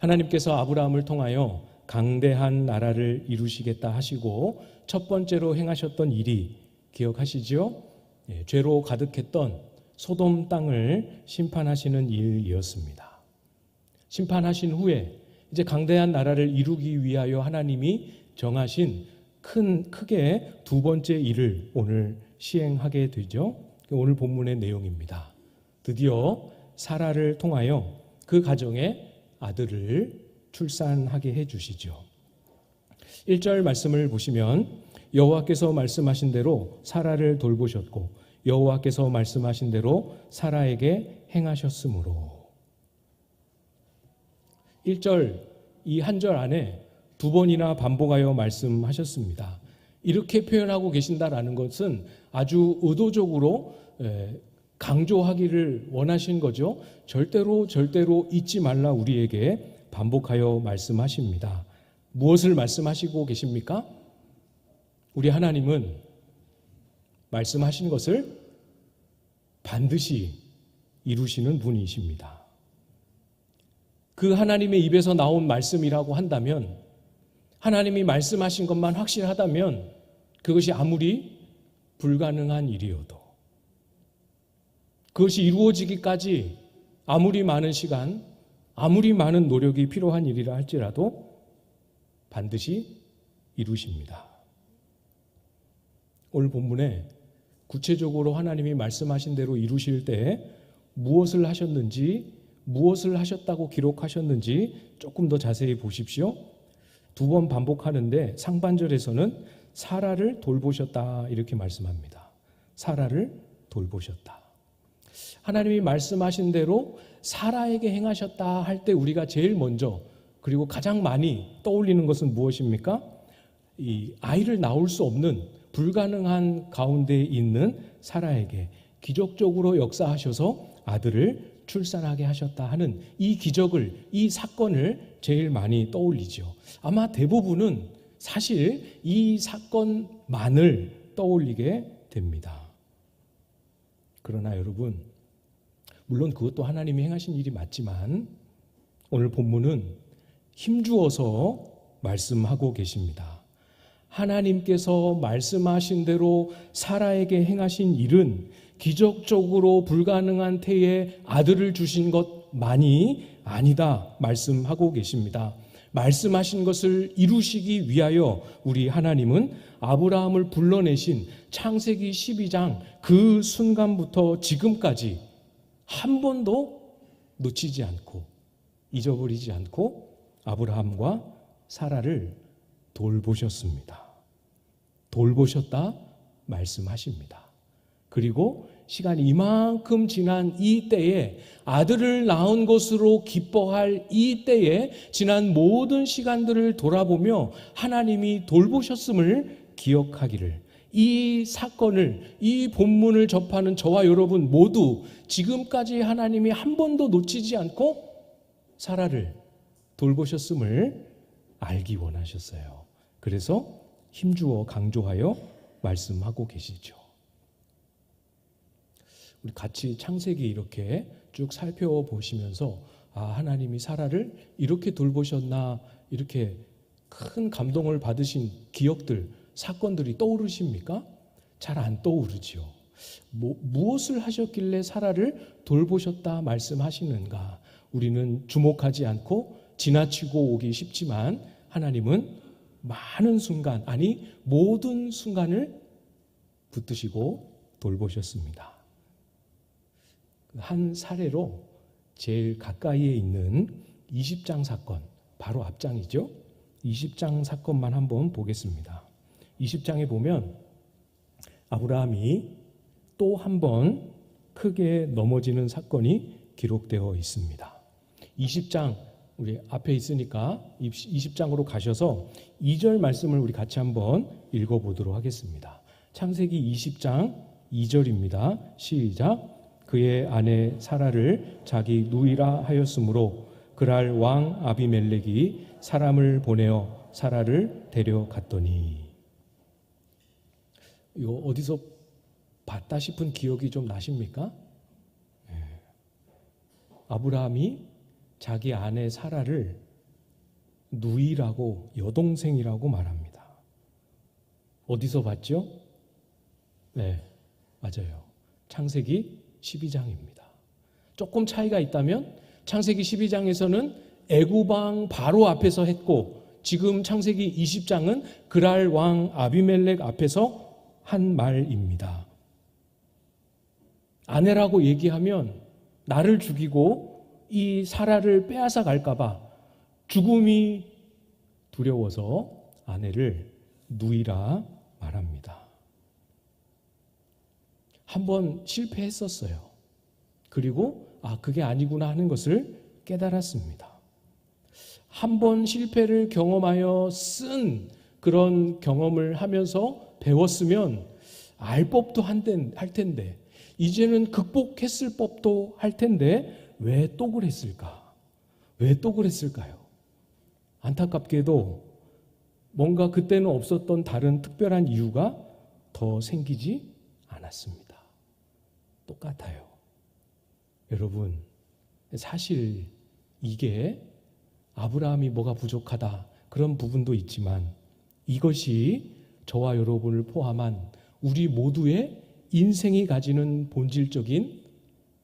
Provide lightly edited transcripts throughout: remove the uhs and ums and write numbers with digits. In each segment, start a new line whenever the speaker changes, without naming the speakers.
하나님께서 아브라함을 통하여 강대한 나라를 이루시겠다 하시고 첫 번째로 행하셨던 일이 기억하시죠? 죄로 가득했던 소돔 땅을 심판하시는 일이었습니다. 심판하신 후에 이제 강대한 나라를 이루기 위하여 하나님이 정하신 크게 두 번째 일을 오늘 시행하게 되죠. 오늘 본문의 내용입니다. 드디어 사라를 통하여 그 가정에 아들을 출산하게 해주시죠. 1절 말씀을 보시면 여호와께서 말씀하신 대로 사라를 돌보셨고 여호와께서 말씀하신 대로 사라에게 행하셨으므로. 1절 이 한 절 안에 두 번이나 반복하여 말씀하셨습니다. 이렇게 표현하고 계신다라는 것은 아주 의도적으로 강조하기를 원하신 거죠. 절대로 잊지 말라 우리에게 반복하여 말씀하십니다. 무엇을 말씀하시고 계십니까? 우리 하나님은 말씀하신 것을 반드시 이루시는 분이십니다. 그 하나님의 입에서 나온 말씀이라고 한다면, 하나님이 말씀하신 것만 확실하다면 그것이 아무리 불가능한 일이어도, 그것이 이루어지기까지 아무리 많은 시간, 아무리 많은 노력이 필요한 일이라 할지라도 반드시 이루십니다. 오늘 본문에 구체적으로 하나님이 말씀하신 대로 이루실 때 무엇을 하셨는지, 무엇을 하셨다고 기록하셨는지 조금 더 자세히 보십시오. 두 번 반복하는데 상반절에서는 사라를 돌보셨다 이렇게 말씀합니다. 사라를 돌보셨다. 하나님이 말씀하신 대로 사라에게 행하셨다 할 때 우리가 제일 먼저 그리고 가장 많이 떠올리는 것은 무엇입니까? 이 아이를 낳을 수 없는 불가능한 가운데 있는 사라에게 기적적으로 역사하셔서 아들을 출산하게 하셨다 하는 이 기적을, 이 사건을 제일 많이 떠올리죠. 아마 대부분은 사실 이 사건만을 떠올리게 됩니다. 그러나 여러분, 물론 그것도 하나님이 행하신 일이 맞지만 오늘 본문은 힘주어서 말씀하고 계십니다. 하나님께서 말씀하신 대로 사라에게 행하신 일은 기적적으로 불가능한 태에 아들을 주신 것만이 아니다 말씀하고 계십니다. 말씀하신 것을 이루시기 위하여 우리 하나님은 아브라함을 불러내신 창세기 12장 그 순간부터 지금까지 한 번도 놓치지 않고 잊어버리지 않고 아브라함과 사라를 돌보셨습니다. 돌보셨다 말씀하십니다. 그리고 시간이 이만큼 지난 이 때에 아들을 낳은 것으로 기뻐할 이 때에 지난 모든 시간들을 돌아보며 하나님이 돌보셨음을 기억하기를, 이 사건을, 이 본문을 접하는 저와 여러분 모두 지금까지 하나님이 한 번도 놓치지 않고 사라를 돌보셨음을 알기 원하셨어요. 그래서 힘주어 강조하여 말씀하고 계시죠. 우리 같이 창세기 이렇게 쭉 살펴보시면서 하나님이 사라를 이렇게 돌보셨나, 이렇게 큰 감동을 받으신 기억들, 사건들이 떠오르십니까? 잘 안 떠오르죠. 무엇을 하셨길래 사라를 돌보셨다 말씀하시는가? 우리는 주목하지 않고 지나치고 오기 쉽지만 하나님은 많은 순간, 아니 모든 순간을 붙드시고 돌보셨습니다. 한 사례로 제일 가까이에 있는 20장 사건, 바로 앞장이죠. 20장 사건만 한번 보겠습니다. 20장에 보면 아브라함이 또 한 번 크게 넘어지는 사건이 기록되어 있습니다. 20장 우리 앞에 있으니까 20장으로 가셔서 2절 말씀을 우리 같이 한번 읽어보도록 하겠습니다. 창세기 20장 2절입니다. 시작. 그의 아내 사라를 자기 누이라 하였으므로 그랄 왕 아비멜렉이 사람을 보내어 사라를 데려갔더니. 이거 어디서 봤다 싶은 기억이 좀 나십니까? 아브라함이 자기 아내 사라를 누이라고, 여동생이라고 말합니다. 어디서 봤죠? 네, 맞아요. 창세기 12장입니다. 조금 차이가 있다면 창세기 12장에서는 애굽왕 바로 앞에서 했고, 지금 창세기 20장은 그랄 왕 아비멜렉 앞에서 한 말입니다. 아내라고 얘기하면 나를 죽이고 이 사라를 빼앗아 갈까봐 죽음이 두려워서 아내를 누이라 말합니다. 한번 실패했었어요. 그리고 그게 아니구나 하는 것을 깨달았습니다. 한번 실패를 경험하여 쓴 그런 경험을 하면서 배웠으면 알 법도 할 텐데, 이제는 극복했을 법도 할 텐데 왜 또 그랬을까? 왜 또 그랬을까요? 안타깝게도 뭔가 그때는 없었던 다른 특별한 이유가 더 생기지 않았습니다. 똑같아요. 여러분, 사실 이게 아브라함이 뭐가 부족하다 그런 부분도 있지만 이것이 저와 여러분을 포함한 우리 모두의 인생이 가지는 본질적인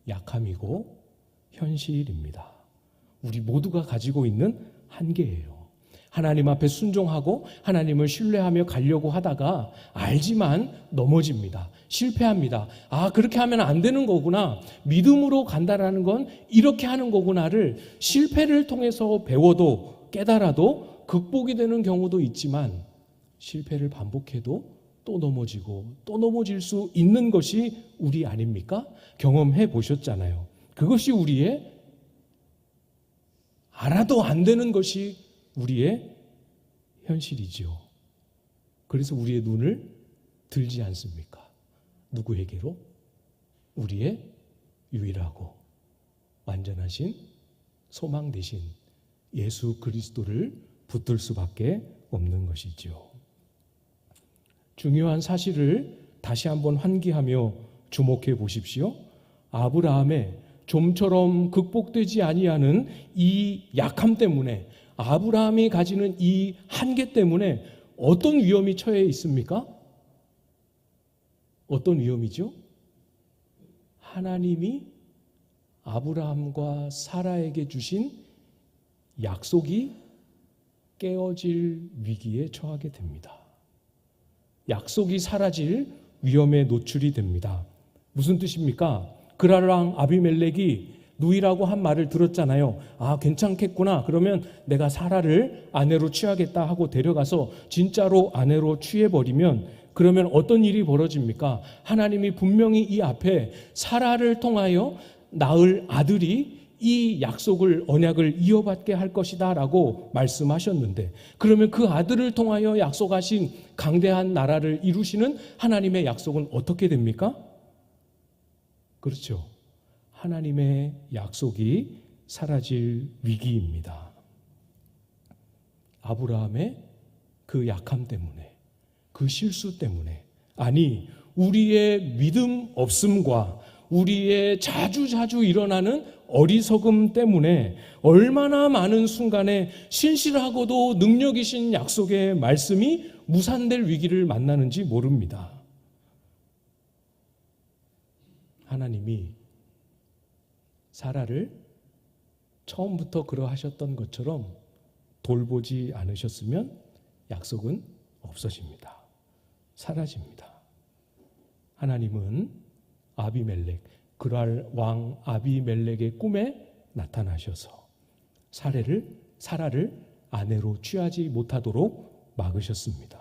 약함이고 현실입니다. 우리 모두가 가지고 있는 한계예요. 하나님 앞에 순종하고 하나님을 신뢰하며 가려고 하다가 알지만 넘어집니다. 실패합니다. 그렇게 하면 안 되는 거구나. 믿음으로 간다라는 건 이렇게 하는 거구나를 실패를 통해서 배워도 깨달아도 극복이 되는 경우도 있지만, 실패를 반복해도 또 넘어지고 또 넘어질 수 있는 것이 우리 아닙니까? 경험해 보셨잖아요. 그것이 우리의, 알아도 안 되는 것이 우리의 현실이지요. 그래서 우리의 눈을 들지 않습니까? 누구에게로? 우리의 유일하고 완전하신 소망 되신 예수 그리스도를 붙들 수밖에 없는 것이지요. 중요한 사실을 다시 한번 환기하며 주목해 보십시오. 아브라함의 좀처럼 극복되지 아니하는 이 약함 때문에, 아브라함이 가지는 이 한계 때문에 어떤 위험이 처해 있습니까? 어떤 위험이죠? 하나님이 아브라함과 사라에게 주신 약속이 깨어질 위기에 처하게 됩니다. 약속이 사라질 위험에 노출이 됩니다. 무슨 뜻입니까? 그랄 왕 아비멜렉이 누이라고 한 말을 들었잖아요. 괜찮겠구나. 그러면 내가 사라를 아내로 취하겠다 하고 데려가서 진짜로 아내로 취해버리면, 그러면 어떤 일이 벌어집니까? 하나님이 분명히 이 앞에 사라를 통하여 낳을 아들이 이 약속을, 언약을 이어받게 할 것이다 라고 말씀하셨는데, 그러면 그 아들을 통하여 약속하신 강대한 나라를 이루시는 하나님의 약속은 어떻게 됩니까? 그렇죠. 하나님의 약속이 사라질 위기입니다. 아브라함의 그 약함 때문에, 그 실수 때문에, 우리의 믿음 없음과 우리의 자주자주 일어나는 어리석음 때문에 얼마나 많은 순간에 신실하고도 능력이신 약속의 말씀이 무산될 위기를 만나는지 모릅니다. 하나님이 사라를 처음부터 그러하셨던 것처럼 돌보지 않으셨으면 약속은 없어집니다. 사라집니다. 하나님은 아비멜렉, 그랄 왕 아비멜렉의 꿈에 나타나셔서 사라를 아내로 취하지 못하도록 막으셨습니다.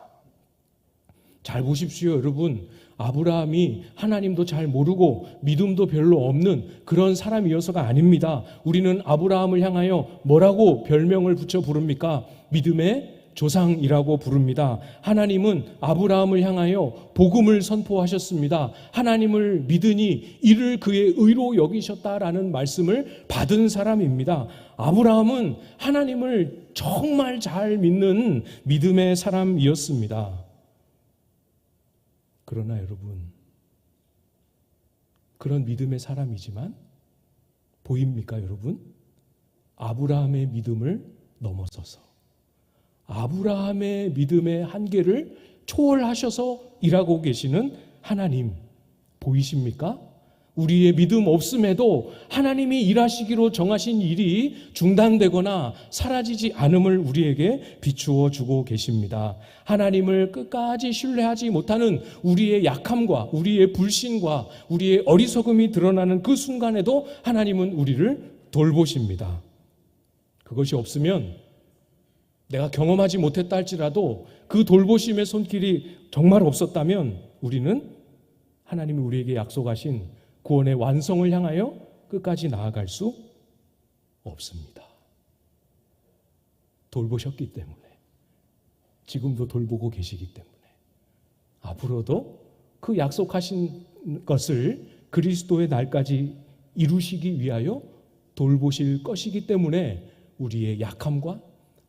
잘 보십시오, 여러분. 아브라함이 하나님도 잘 모르고 믿음도 별로 없는 그런 사람이어서가 아닙니다. 우리는 아브라함을 향하여 뭐라고 별명을 붙여 부릅니까? 믿음의 조상이라고 부릅니다. 하나님은 아브라함을 향하여 복음을 선포하셨습니다. 하나님을 믿으니 이를 그의 의로 여기셨다라는 말씀을 받은 사람입니다. 아브라함은 하나님을 정말 잘 믿는 믿음의 사람이었습니다. 그러나 여러분, 그런 믿음의 사람이지만 보입니까, 여러분? 아브라함의 믿음을 넘어서서 아브라함의 믿음의 한계를 초월하셔서 일하고 계시는 하나님 보이십니까? 우리의 믿음 없음에도 하나님이 일하시기로 정하신 일이 중단되거나 사라지지 않음을 우리에게 비추어 주고 계십니다. 하나님을 끝까지 신뢰하지 못하는 우리의 약함과 우리의 불신과 우리의 어리석음이 드러나는 그 순간에도 하나님은 우리를 돌보십니다. 그것이 없으면 내가 경험하지 못했다 할지라도 그 돌보심의 손길이 정말 없었다면 우리는 하나님이 우리에게 약속하신 구원의 완성을 향하여 끝까지 나아갈 수 없습니다. 돌보셨기 때문에, 지금도 돌보고 계시기 때문에, 앞으로도 그 약속하신 것을 그리스도의 날까지 이루시기 위하여 돌보실 것이기 때문에 우리의 약함과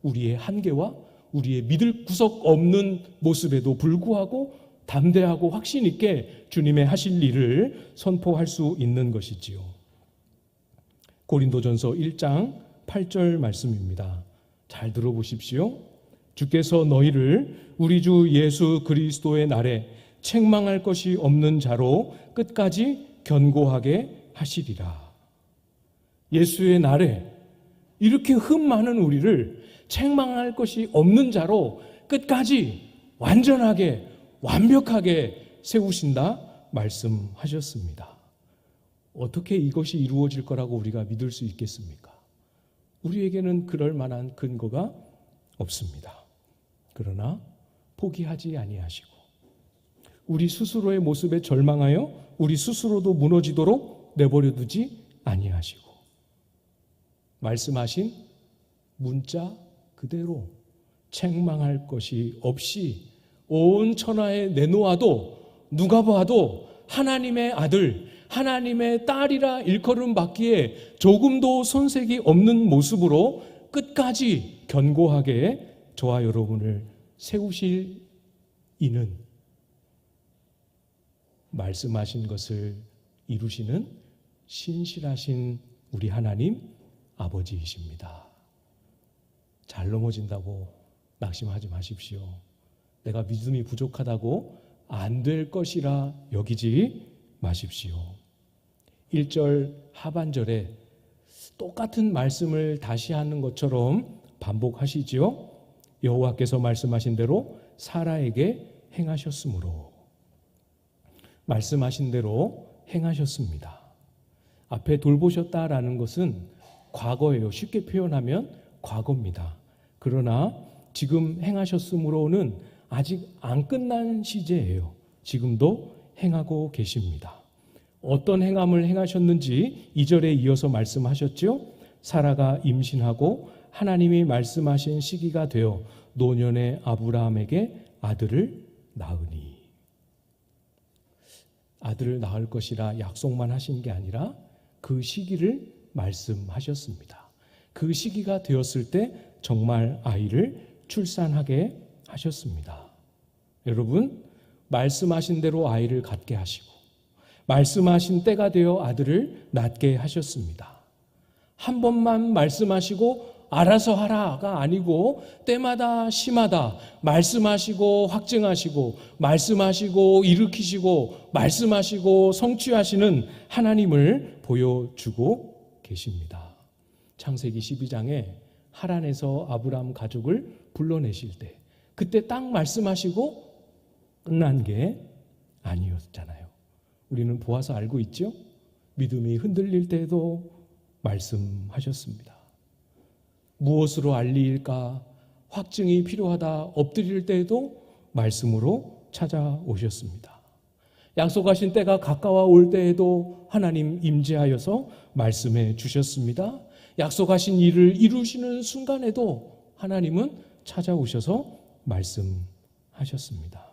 우리의 한계와 우리의 믿을 구석 없는 모습에도 불구하고 담대하고 확신 있게 주님의 하실 일을 선포할 수 있는 것이지요. 고린도전서 1장 8절 말씀입니다. 잘 들어보십시오. 주께서 너희를 우리 주 예수 그리스도의 날에 책망할 것이 없는 자로 끝까지 견고하게 하시리라. 예수의 날에 이렇게 흠 많은 우리를 책망할 것이 없는 자로 끝까지 완전하게 완벽하게 세우신다 말씀하셨습니다. 어떻게 이것이 이루어질 거라고 우리가 믿을 수 있겠습니까? 우리에게는 그럴 만한 근거가 없습니다. 그러나 포기하지 아니하시고 우리 스스로의 모습에 절망하여 우리 스스로도 무너지도록 내버려 두지 아니하시고 말씀하신 문자 그대로 책망할 것이 없이 온 천하에 내놓아도 누가 봐도 하나님의 아들, 하나님의 딸이라 일컬음 받기에 조금도 손색이 없는 모습으로 끝까지 견고하게 저와 여러분을 세우실 이는 말씀하신 것을 이루시는 신실하신 우리 하나님 아버지이십니다. 잘 넘어진다고 낙심하지 마십시오. 내가 믿음이 부족하다고 안 될 것이라 여기지 마십시오. 1절 하반절에 똑같은 말씀을 다시 하는 것처럼 반복하시지요. 여호와께서 말씀하신 대로 사라에게 행하셨으므로 말씀하신 대로 행하셨습니다. 앞에 돌보셨다라는 것은 과거예요. 쉽게 표현하면 과거입니다. 그러나 지금 행하셨으므로는 아직 안 끝난 시제예요. 지금도 행하고 계십니다. 어떤 행함을 행하셨는지 2절에 이어서 말씀하셨죠. 사라가 임신하고 하나님이 말씀하신 시기가 되어 노년의 아브라함에게 아들을 낳으니 아들을 낳을 것이라 약속만 하신 게 아니라 그 시기를 말씀하셨습니다. 그 시기가 되었을 때 정말 아이를 출산하게 하셨습니다. 여러분, 말씀하신 대로 아이를 갖게 하시고 말씀하신 때가 되어 아들을 낳게 하셨습니다. 한 번만 말씀하시고 알아서 하라가 아니고 때마다 시마다 말씀하시고 확증하시고 말씀하시고 일으키시고 말씀하시고 성취하시는 하나님을 보여주고 계십니다. 창세기 12장에 하란에서 아브라함 가족을 불러내실 때 그때 딱 말씀하시고 끝난 게 아니었잖아요. 우리는 보아서 알고 있죠? 믿음이 흔들릴 때에도 말씀하셨습니다. 무엇으로 알리일까 확증이 필요하다 엎드릴 때에도 말씀으로 찾아오셨습니다. 약속하신 때가 가까워 올 때에도 하나님 임재하여서 말씀해 주셨습니다. 약속하신 일을 이루시는 순간에도 하나님은 찾아오셔서 말씀하셨습니다.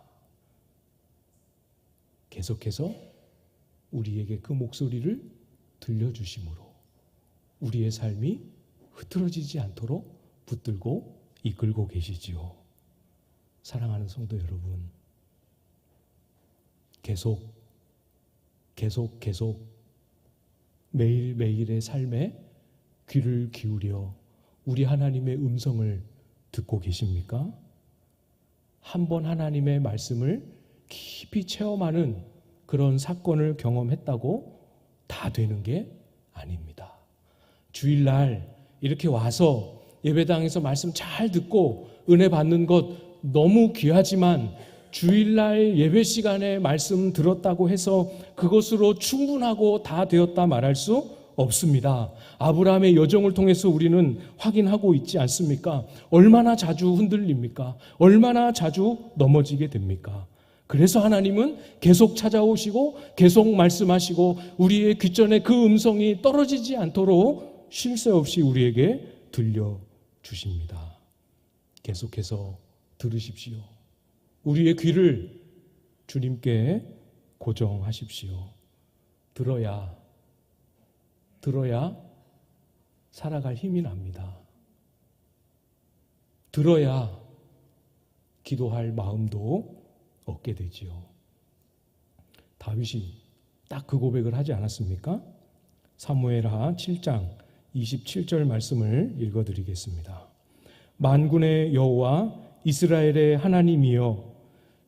계속해서 우리에게 그 목소리를 들려주심으로 우리의 삶이 흐트러지지 않도록 붙들고 이끌고 계시지요. 사랑하는 성도 여러분, 계속 매일매일의 삶에 귀를 기울여 우리 하나님의 음성을 듣고 계십니까? 한 번 하나님의 말씀을 깊이 체험하는 그런 사건을 경험했다고 다 되는 게 아닙니다. 주일날 이렇게 와서 예배당에서 말씀 잘 듣고 은혜 받는 것 너무 귀하지만 주일날 예배 시간에 말씀 들었다고 해서 그것으로 충분하고 다 되었다 말할 수 없습니다. 아브라함의 여정을 통해서 우리는 확인하고 있지 않습니까? 얼마나 자주 흔들립니까? 얼마나 자주 넘어지게 됩니까? 그래서 하나님은 계속 찾아오시고 계속 말씀하시고 우리의 귓전에 그 음성이 떨어지지 않도록 쉴 새 없이 우리에게 들려주십니다. 계속해서 들으십시오. 우리의 귀를 주님께 고정하십시오. 들어야 살아갈 힘이 납니다. 들어야 기도할 마음도 얻게 되지요. 다윗이 딱 그 고백을 하지 않았습니까? 사무엘하 7장 27절 말씀을 읽어드리겠습니다. 만군의 여호와 이스라엘의 하나님이여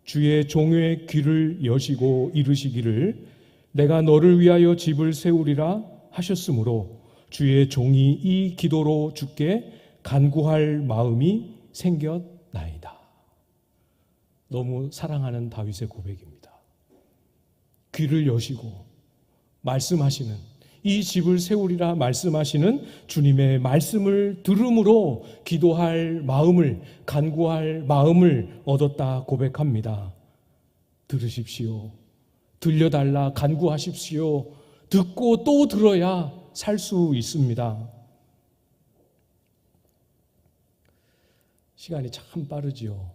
주의 종의 귀를 여시고 이르시기를 내가 너를 위하여 집을 세우리라 하셨으므로 주의 종이 이 기도로 주께 간구할 마음이 생겼나이다. 너무 사랑하는 다윗의 고백입니다. 귀를 여시고 말씀하시는 이 집을 세우리라 말씀하시는 주님의 말씀을 들음으로 기도할 마음을, 간구할 마음을 얻었다 고백합니다. 들으십시오. 들려달라 간구하십시오. 듣고 또 들어야 살 수 있습니다. 시간이 참 빠르지요.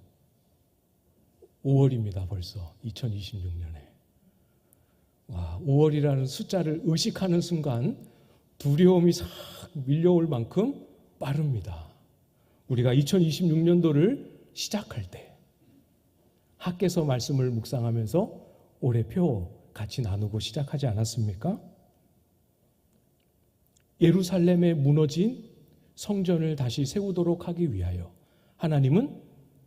5월입니다. 벌써 2026년에. 와, 5월이라는 숫자를 의식하는 순간 두려움이 싹 밀려올 만큼 빠릅니다. 우리가 2026년도를 시작할 때 학개서 말씀을 묵상하면서 올해표 같이 나누고 시작하지 않았습니까? 예루살렘에 무너진 성전을 다시 세우도록 하기 위하여 하나님은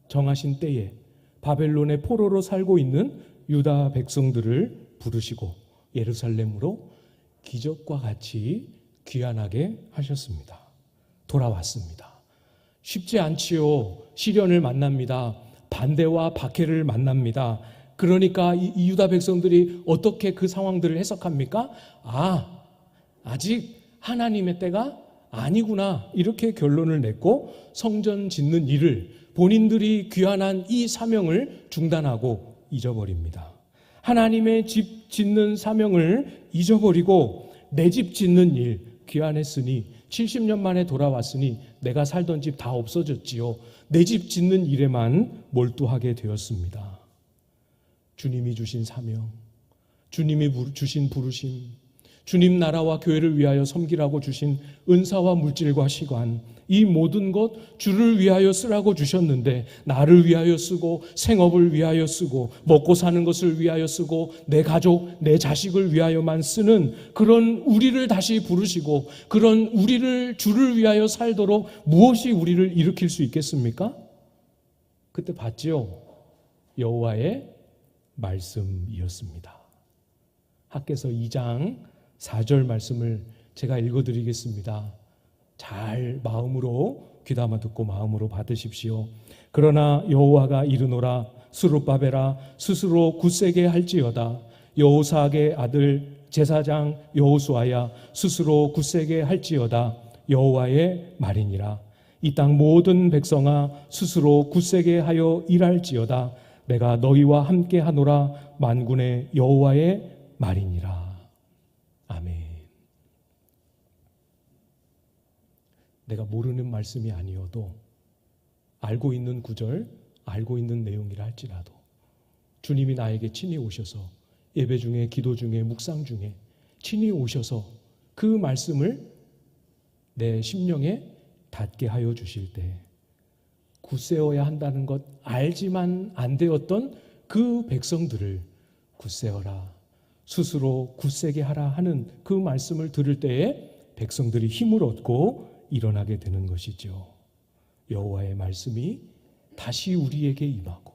정하신 때에 바벨론의 포로로 살고 있는 유다 백성들을 부르시고 예루살렘으로 기적과 같이 귀환하게 하셨습니다. 돌아왔습니다. 쉽지 않지요. 시련을 만납니다. 반대와 박해를 만납니다. 그러니까 이 유다 백성들이 어떻게 그 상황들을 해석합니까? 아직 하나님의 때가 아니구나 이렇게 결론을 냈고 성전 짓는 일을 본인들이 귀환한 이 사명을 중단하고 잊어버립니다. 하나님의 집 짓는 사명을 잊어버리고 내 집 짓는 일 귀환했으니 70년 만에 돌아왔으니 내가 살던 집 다 없어졌지요. 내 집 짓는 일에만 몰두하게 되었습니다. 주님이 주신 사명, 주님이 주신 부르심, 주님 나라와 교회를 위하여 섬기라고 주신 은사와 물질과 시간, 이 모든 것 주를 위하여 쓰라고 주셨는데 나를 위하여 쓰고 생업을 위하여 쓰고 먹고 사는 것을 위하여 쓰고 내 가족, 내 자식을 위하여만 쓰는 그런 우리를 다시 부르시고 그런 우리를 주를 위하여 살도록 무엇이 우리를 일으킬 수 있겠습니까? 그때 봤죠? 여호와의 말씀이었습니다. 학개서 2장 4절 말씀을 제가 읽어드리겠습니다. 잘 마음으로 귀담아 듣고 마음으로 받으십시오. 그러나 여호와가 이르노라 스룹바벨아 스스로 굳세게 할지어다. 여호사악의 아들 제사장 여호수아야 스스로 굳세게 할지어다. 여호와의 말이니라. 이 땅 모든 백성아 스스로 굳세게 하여 일할지어다. 내가 너희와 함께 하노라. 만군의 여호와의 말이니라. 아멘. 내가 모르는 말씀이 아니어도 알고 있는 구절, 알고 있는 내용이라 할지라도 주님이 나에게 친히 오셔서 예배 중에, 기도 중에, 묵상 중에 친히 오셔서 그 말씀을 내 심령에 닿게 하여 주실 때 굳세어야 한다는 것 알지만 안 되었던 그 백성들을 굳세어라, 스스로 굳세게 하라 하는 그 말씀을 들을 때에 백성들이 힘을 얻고 일어나게 되는 것이죠. 여호와의 말씀이 다시 우리에게 임하고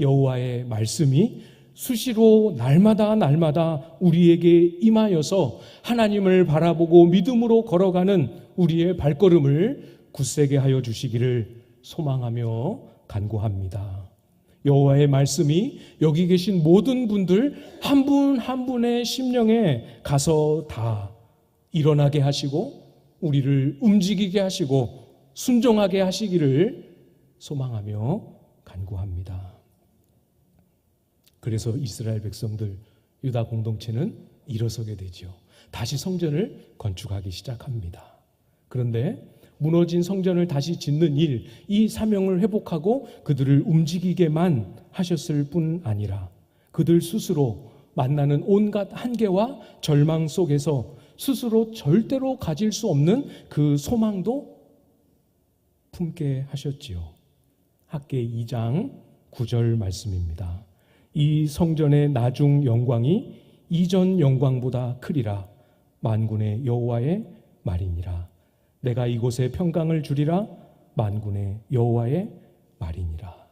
여호와의 말씀이 수시로 날마다 우리에게 임하여서 하나님을 바라보고 믿음으로 걸어가는 우리의 발걸음을 굳세게 하여 주시기를 소망하며 간구합니다. 여호와의 말씀이 여기 계신 모든 분들 한 분 한 분의 심령에 가서 다 일어나게 하시고 우리를 움직이게 하시고 순종하게 하시기를 소망하며 간구합니다. 그래서 이스라엘 백성들, 유다 공동체는 일어서게 되죠. 다시 성전을 건축하기 시작합니다. 그런데 무너진 성전을 다시 짓는 일, 이 사명을 회복하고 그들을 움직이게만 하셨을 뿐 아니라 그들 스스로 만나는 온갖 한계와 절망 속에서 스스로 절대로 가질 수 없는 그 소망도 품게 하셨지요. 학개 2장 9절 말씀입니다. 이 성전의 나중 영광이 이전 영광보다 크리라. 만군의 여호와의 말이니라. 내가 이곳에 평강을 주리라. 만군의 여호와의 말이니라.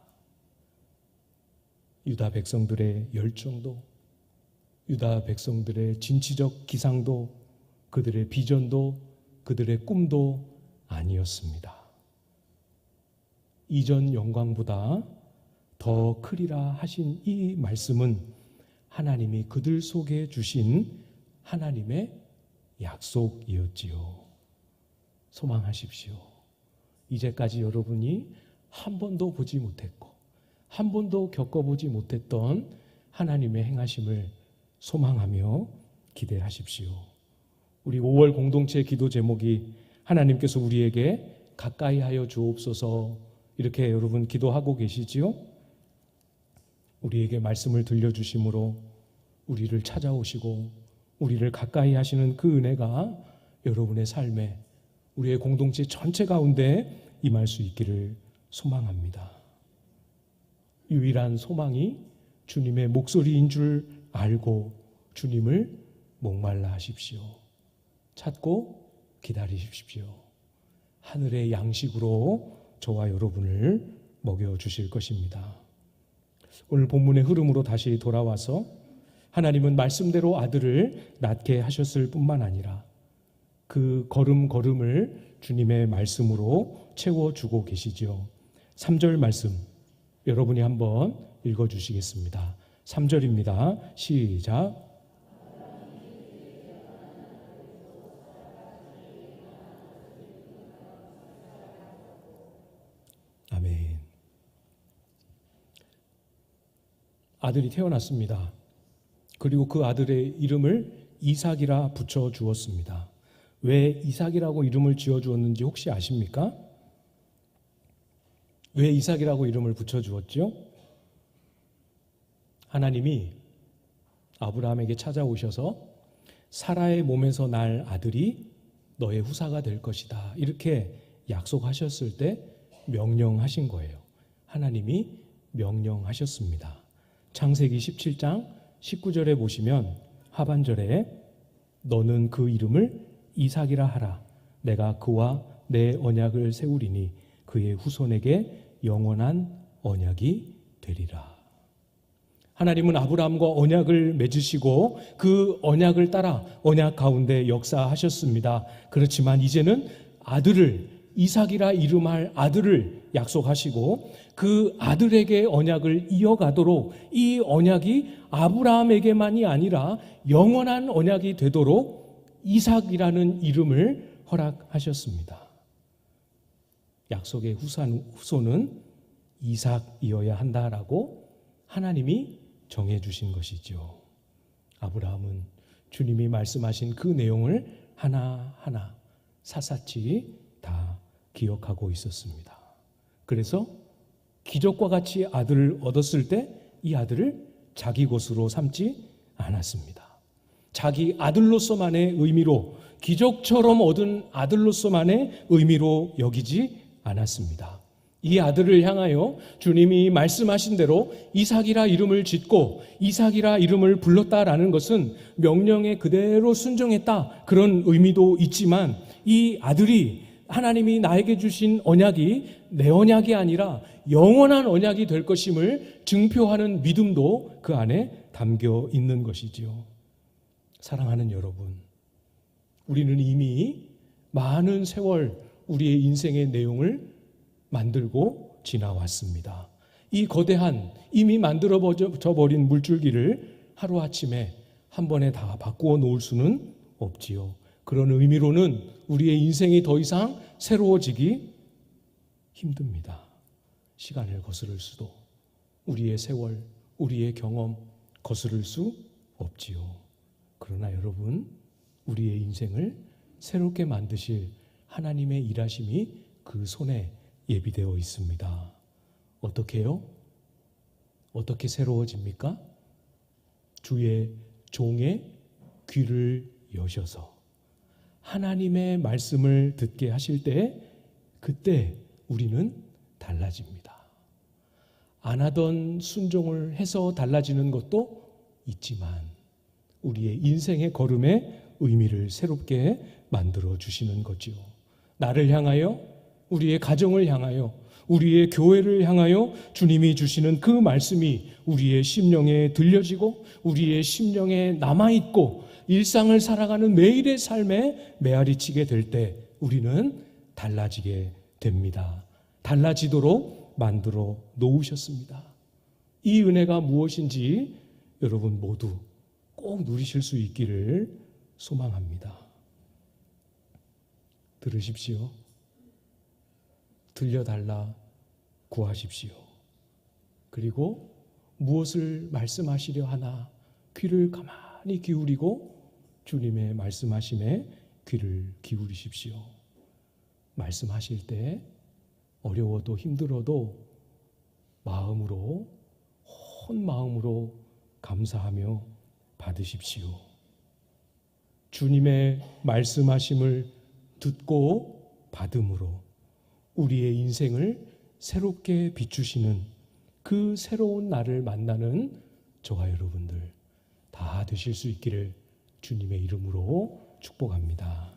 유다 백성들의 열정도, 유다 백성들의 진취적 기상도, 그들의 비전도, 그들의 꿈도 아니었습니다. 이전 영광보다 더 크리라 하신 이 말씀은 하나님이 그들 속에 주신 하나님의 약속이었지요. 소망하십시오. 이제까지 여러분이 한 번도 보지 못했고 한 번도 겪어보지 못했던 하나님의 행하심을 소망하며 기대하십시오. 우리 5월 공동체 기도 제목이 하나님께서 우리에게 가까이 하여 주옵소서, 이렇게 여러분 기도하고 계시지요? 우리에게 말씀을 들려주심으로 우리를 찾아오시고 우리를 가까이 하시는 그 은혜가 여러분의 삶에, 우리의 공동체 전체 가운데 임할 수 있기를 소망합니다. 유일한 소망이 주님의 목소리인 줄 알고 주님을 목말라 하십시오. 찾고 기다리십시오. 하늘의 양식으로 저와 여러분을 먹여주실 것입니다. 오늘 본문의 흐름으로 다시 돌아와서 하나님은 말씀대로 아들을 낳게 하셨을 뿐만 아니라 그 걸음걸음을 주님의 말씀으로 채워주고 계시죠. 3절 말씀 여러분이 한번 읽어주시겠습니다. 3절입니다. 시작. 아멘. 아들이 태어났습니다. 그리고 그 아들의 이름을 이삭이라 붙여 주었습니다. 왜 이삭이라고 이름을 지어 주었는지 혹시 아십니까? 왜 이삭이라고 이름을 붙여 주었죠? 하나님이 아브라함에게 찾아오셔서 사라의 몸에서 날 아들이 너의 후사가 될 것이다, 이렇게 약속하셨을 때 명령하신 거예요. 하나님이 명령하셨습니다. 창세기 17장 19절에 보시면 하반절에 너는 그 이름을 이삭이라 하라. 내가 그와 내 언약을 세우리니 그의 후손에게 영원한 언약이 되리라. 하나님은 아브라함과 언약을 맺으시고 그 언약을 따라 언약 가운데 역사하셨습니다. 그렇지만 이제는 아들을, 이삭이라 이름할 아들을 약속하시고 그 아들에게 언약을 이어가도록 이 언약이 아브라함에게만이 아니라 영원한 언약이 되도록 이삭이라는 이름을 허락하셨습니다. 약속의 후손은 이삭이어야 한다라고 하나님이 정해주신 것이죠. 아브라함은 주님이 말씀하신 그 내용을 하나하나 샅샅이 다 기억하고 있었습니다. 그래서 기적과 같이 아들을 얻었을 때 이 아들을 자기 것으로 삼지 않았습니다. 자기 아들로서만의 의미로, 기적처럼 얻은 아들로서만의 의미로 여기지 않았습니다. 이 아들을 향하여 주님이 말씀하신 대로 이삭이라 이름을 짓고 이삭이라 이름을 불렀다라는 것은 명령에 그대로 순종했다, 그런 의미도 있지만 이 아들이 하나님이 나에게 주신 언약이 내 언약이 아니라 영원한 언약이 될 것임을 증표하는 믿음도 그 안에 담겨 있는 것이지요. 사랑하는 여러분, 우리는 이미 많은 세월 우리의 인생의 내용을 만들고 지나왔습니다. 이 거대한 이미 만들어져 버린 물줄기를 하루아침에 한 번에 다 바꾸어 놓을 수는 없지요. 그런 의미로는 우리의 인생이 더 이상 새로워지기 힘듭니다. 시간을 거스를 수도, 우리의 세월, 우리의 경험 거스를 수 없지요. 그러나 여러분, 우리의 인생을 새롭게 만드실 하나님의 일하심이 그 손에 예비되어 있습니다. 어떻게요? 어떻게 새로워집니까? 주의 종의 귀를 여셔서 하나님의 말씀을 듣게 하실 때, 그때 우리는 달라집니다. 안 하던 순종을 해서 달라지는 것도 있지만 우리의 인생의 걸음의 의미를 새롭게 만들어 주시는 거지요. 나를 향하여, 우리의 가정을 향하여, 우리의 교회를 향하여 주님이 주시는 그 말씀이 우리의 심령에 들려지고 우리의 심령에 남아있고 일상을 살아가는 매일의 삶에 메아리치게 될 때 우리는 달라지게 됩니다. 달라지도록 만들어 놓으셨습니다. 이 은혜가 무엇인지 여러분 모두 꼭 누리실 수 있기를 소망합니다. 들으십시오. 들려달라 구하십시오. 그리고 무엇을 말씀하시려 하나 귀를 가만히 기울이고 주님의 말씀하심에 귀를 기울이십시오. 말씀하실 때 어려워도 힘들어도 마음으로, 온 마음으로 감사하며 받으십시오. 주님의 말씀하심을 듣고 받음으로 우리의 인생을 새롭게 비추시는 그 새로운 날을 만나는 저와 여러분들 다 되실 수 있기를 주님의 이름으로 축복합니다.